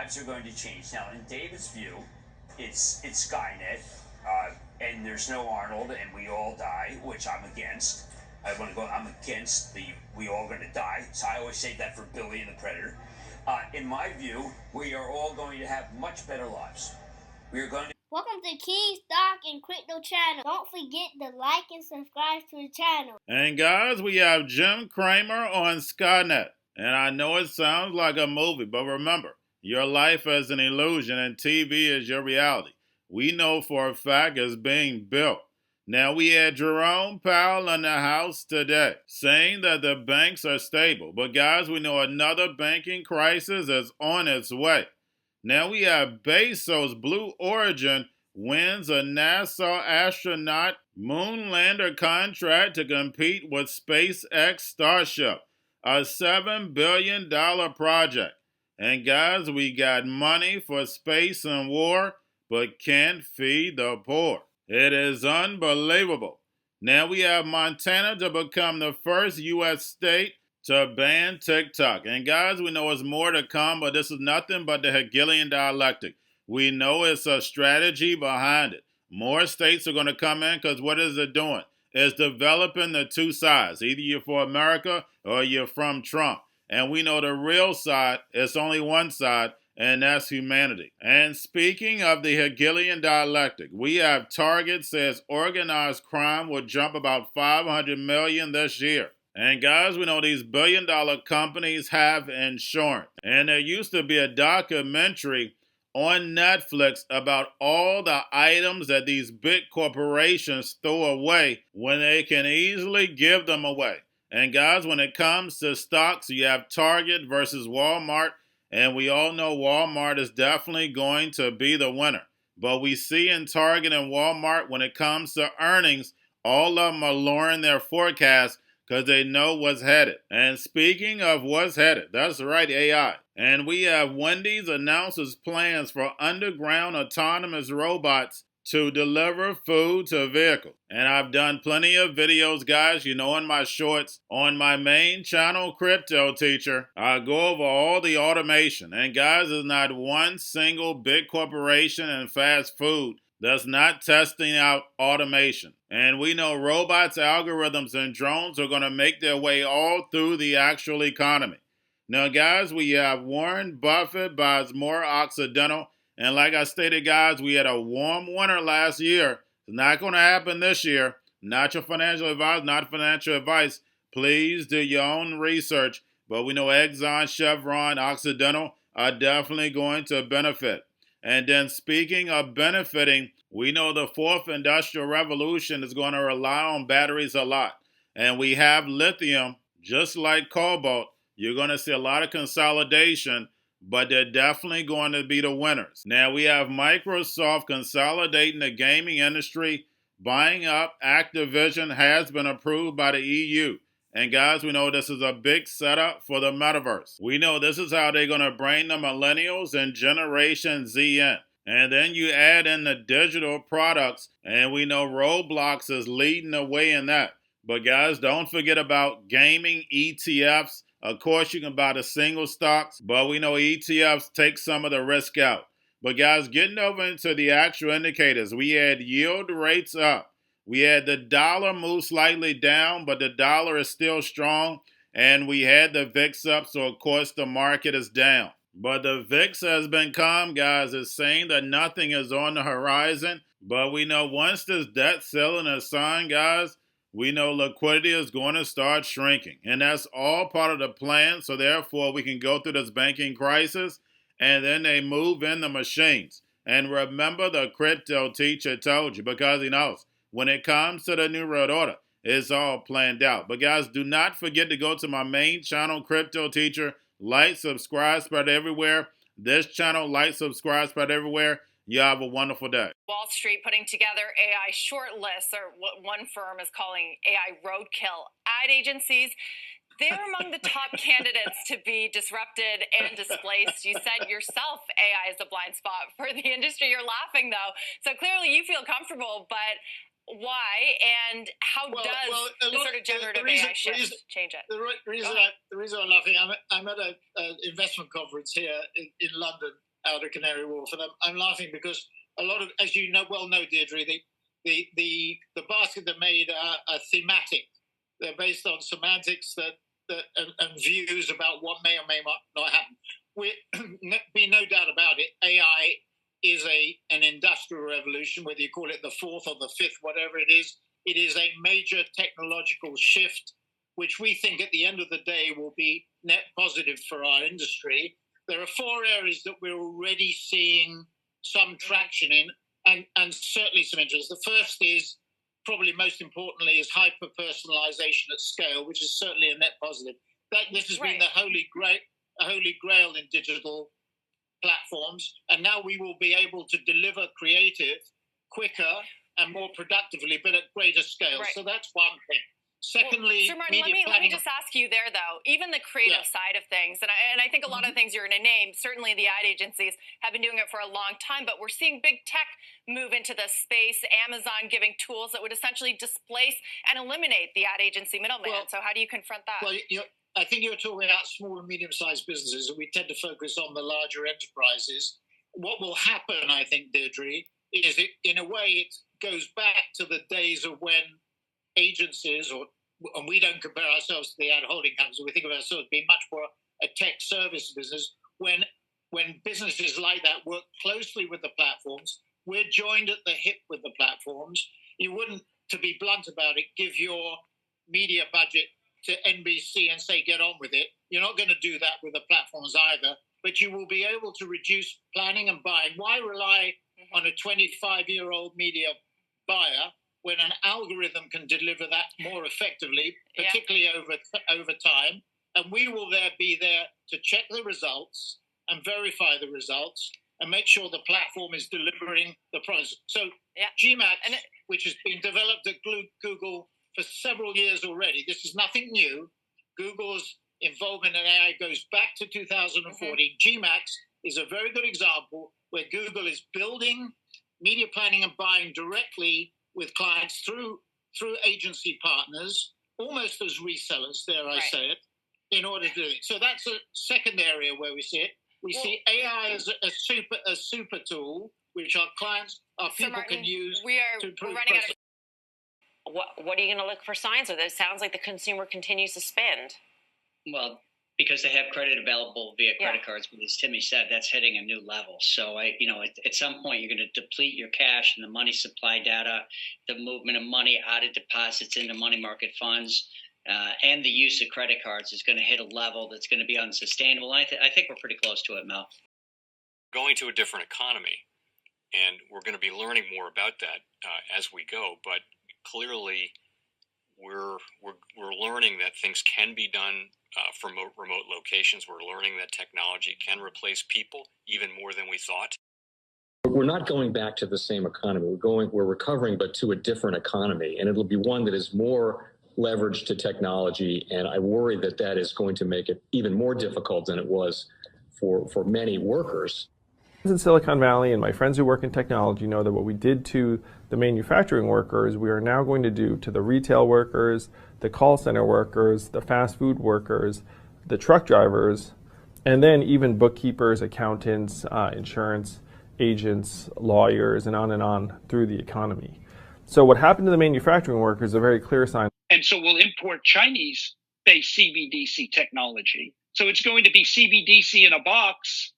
lives are going to change. Now, in David's view, it's Skynet, and there's no Arnold, and we all die, which I'm against. I'm against the we all going to die. So I always say that for Billy and the Predator. In my view, we are all going to have much better lives. We are going to. Welcome to Key Stock and Crypto channel. Don't forget to like and subscribe to the channel. And guys, we have Jim Cramer on Skynet. And I know it sounds like a movie, but remember, your life is an illusion and TV is your reality. We know for a fact it's being built. Now we had Jerome Powell in the house today saying that the banks are stable. But guys, we know another banking crisis is on its way. Now we have Bezos' Blue Origin wins a NASA astronaut moon lander contract to compete with SpaceX Starship, a $7 billion project. And guys, we got money for space and war, but can't feed the poor. It is unbelievable. Now we have Montana to become the first U.S. state to ban TikTok. And guys, we know it's more to come, but this is nothing but the Hegelian dialectic. We know it's a strategy behind it. More states are going to come in because what is it doing? It's developing the two sides. Either you're for America or you're from Trump. And we know the real side, it's only one side, and that's humanity. And speaking of the Hegelian dialectic, we have Target says organized crime will jump about 500 million this year. And guys, we know these billion-dollar companies have insurance. And there used to be a documentary on Netflix about all the items that these big corporations throw away when they can easily give them away. And guys, when it comes to stocks, you have Target versus Walmart. And we all know Walmart is definitely going to be the winner. But we see in Target and Walmart, when it comes to earnings, all of them are lowering their forecast because they know what's headed. And speaking of what's headed, that's right, AI. And we have Wendy's announces plans for underground autonomous robots to deliver food to vehicles. And I've done plenty of videos, guys, in my shorts. On my main channel, Crypto Teacher, I go over all the automation. And guys, there's not one single big corporation in fast food that's not testing out automation. And we know robots, algorithms, and drones are going to make their way all through the actual economy. Now, guys, we have Warren Buffett buys more Occidental. And like I stated, guys, we had a warm winter last year. It's not going to happen this year. Not your financial advice, not financial advice. Please do your own research. But we know Exxon, Chevron, Occidental are definitely going to benefit. And then speaking of benefiting, we know the fourth industrial revolution is going to rely on batteries a lot. And we have lithium, just like cobalt. You're going to see a lot of consolidation, but they're definitely going to be the winners. Now we have Microsoft consolidating the gaming industry. Buying up Activision has been approved by the EU. And guys, we know this is a big setup for the Metaverse. We know this is how they're going to bring the millennials and Generation Z in. And then you add in the digital products, and we know Roblox is leading the way in that. But guys, don't forget about gaming ETFs. Of course, you can buy the single stocks, but we know ETFs take some of the risk out. But guys, getting over into the actual indicators, we had yield rates up. We had the dollar move slightly down, but the dollar is still strong. And we had the VIX up, so of course the market is down. But the VIX has been calm, guys. It's saying that nothing is on the horizon. But we know once this debt ceiling is signed, guys, we know liquidity is going to start shrinking. And that's all part of the plan. So therefore, we can go through this banking crisis. And then they move in the machines. And remember, the crypto teacher told you, because he knows when it comes to the New World Order, it's all planned out. But guys, do not forget to go to my main channel, Crypto Teacher. Like, subscribe, spread everywhere. This channel, like, subscribe, spread everywhere. You have a wonderful day. Wall Street putting together AI short lists, or what one firm is calling AI roadkill. Ad agencies, they're among the top candidates to be disrupted and displaced. You said yourself AI is a blind spot for the industry. You're laughing, though. So clearly you feel comfortable, but why and how does the sort of generative AI shift change it? The reason I'm laughing, I'm at an investment conference here in London, out of Canary Wharf, and I'm laughing because a lot of, as you know, Deirdre, the basket that made are thematic. They're based on semantics and views about what may or may not happen. Be no doubt about it, AI is an industrial revolution, whether you call it the fourth or the fifth, whatever it is. It is a major technological shift, which we think at the end of the day will be net positive for our industry. There are 4 areas that we're already seeing some traction in, and certainly some interest. The first is, probably most importantly, is hyper-personalization at scale, which is certainly a net positive. This has been the holy grail in digital platforms, and now we will be able to deliver creative quicker and more productively, but at greater scale. Right. So that's one thing. Secondly, Sir Martin, let me just ask you there, though, even the creative side of things, and I think a lot of the things you're going to name, certainly the ad agencies have been doing it for a long time, but we're seeing big tech move into this space, Amazon giving tools that would essentially displace and eliminate the ad agency middleman. So how do you confront that? Well, I think you're talking about small and medium-sized businesses, and we tend to focus on the larger enterprises. What will happen, I think, Deirdre, is in a way it goes back to the days of when agencies, and we don't compare ourselves to the ad holding companies, we think of ourselves as being much more a tech service business. When businesses like that work closely with the platforms, we're joined at the hip with the platforms. You wouldn't, to be blunt about it, give your media budget to NBC and say, get on with it. You're not going to do that with the platforms either, but you will be able to reduce planning and buying. Why rely on a 25-year-old media buyer when an algorithm can deliver that more effectively, particularly over time? And we will be there to check the results and verify the results and make sure the platform is delivering the promise. So GMAX, which has been developed at Google for several years already, this is nothing new. Google's involvement in AI goes back to 2014. GMAX is a very good example where Google is building media planning and buying directly with clients through agency partners, almost as resellers, dare I say it, in order to do it. So that's a second area where we see it. We see AI as a super tool, which our clients, our people can use to improve process. What are you going to look for signs of this? It sounds like the consumer continues to spend. Well, because they have credit available via credit cards, but as Timmy said, that's hitting a new level. So, at some point, you're going to deplete your cash and the money supply data, the movement of money out of deposits into money market funds, and the use of credit cards is going to hit a level that's going to be unsustainable. I think we're pretty close to it, Mel. Going to a different economy, and we're going to be learning more about that as we go. But clearly, we're learning that things can be done from remote locations. We're learning that technology can replace people even more than we thought. We're not going back to the same economy. We're recovering, but to a different economy, and it'll be one that is more leveraged to technology. And I worry that is going to make it even more difficult than it was for many workers. In Silicon Valley, and my friends who work in technology know that what we did to the manufacturing workers, we are now going to do to the retail workers, the call center workers, the fast food workers, the truck drivers, and then even bookkeepers, accountants, insurance agents, lawyers, and on through the economy. So what happened to the manufacturing workers is a very clear sign. And so we'll import Chinese-based CBDC technology. So it's going to be CBDC in a box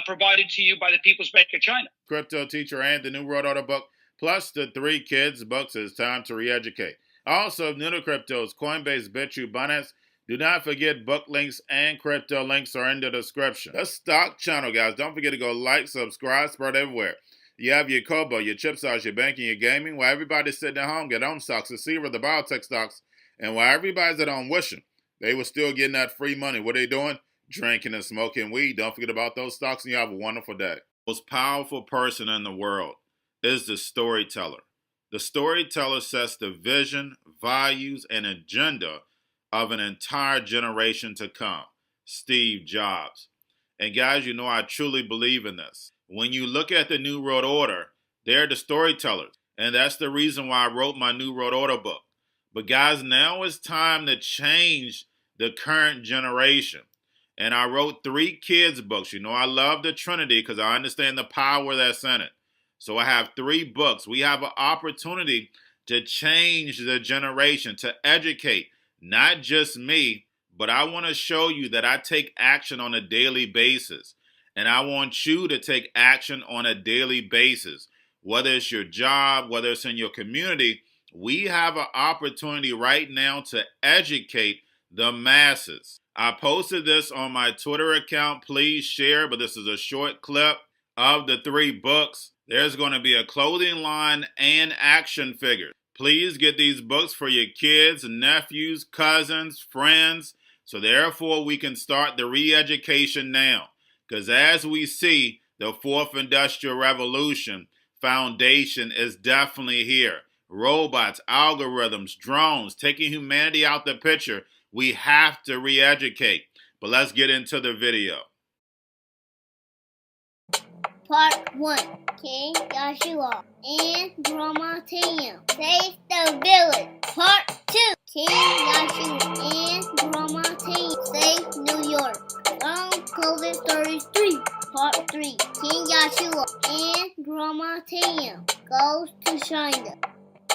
provided to you by the People's Bank of China. Crypto Teacher and the New World Order book, plus the 3 Kids books. It's time to re-educate. Also, new to cryptos, Coinbase, BitChute, Binance. Do not forget book links and crypto links are in the description. The stock channel, guys. Don't forget to go like, subscribe, spread everywhere. You have your Kobo, your chip stocks, your banking, your gaming. While everybody's sitting at home, get on stocks, the Seaver, the biotech stocks. And while everybody's at home wishing they were still getting that free money, what are they doing? Drinking and smoking weed. Don't forget about those stocks, and you have a wonderful day. The most powerful person in the world is the storyteller. The storyteller sets the vision, values, and agenda of an entire generation to come. Steve Jobs. And guys, you know I truly believe in this. When you look at the New World Order, they're the storytellers. And that's the reason why I wrote my New World Order book. But guys, now it's time to change the current generation. And I wrote 3 kids books. You know, I love the Trinity because I understand the power that's in it. So I have 3 books. We have an opportunity to change the generation, to educate, not just me, but I want to show you that I take action on a daily basis. And I want you to take action on a daily basis. Whether it's your job, whether it's in your community, we have an opportunity right now to educate the masses. I posted this on my Twitter account. Please share, but this is a short clip of the 3 books. There's going to be a clothing line and action figures. Please get these books for your kids, nephews, cousins, friends, so therefore we can start the re-education now. Because as we see, the 4th Industrial Revolution foundation is definitely here. Robots, algorithms, drones, taking humanity out the picture. We have to re-educate. But let's get into the video. Part 1. King Joshua and Grandma Tam save the village. Part 2. King Joshua and Grandma Tam save New York from COVID-33. Part 3. King Joshua and Grandma Tam goes to China.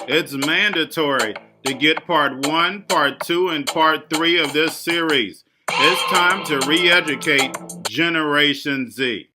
It's mandatory to get part 1, part 2, and part 3 of this series. It's time to re-educate Generation Z.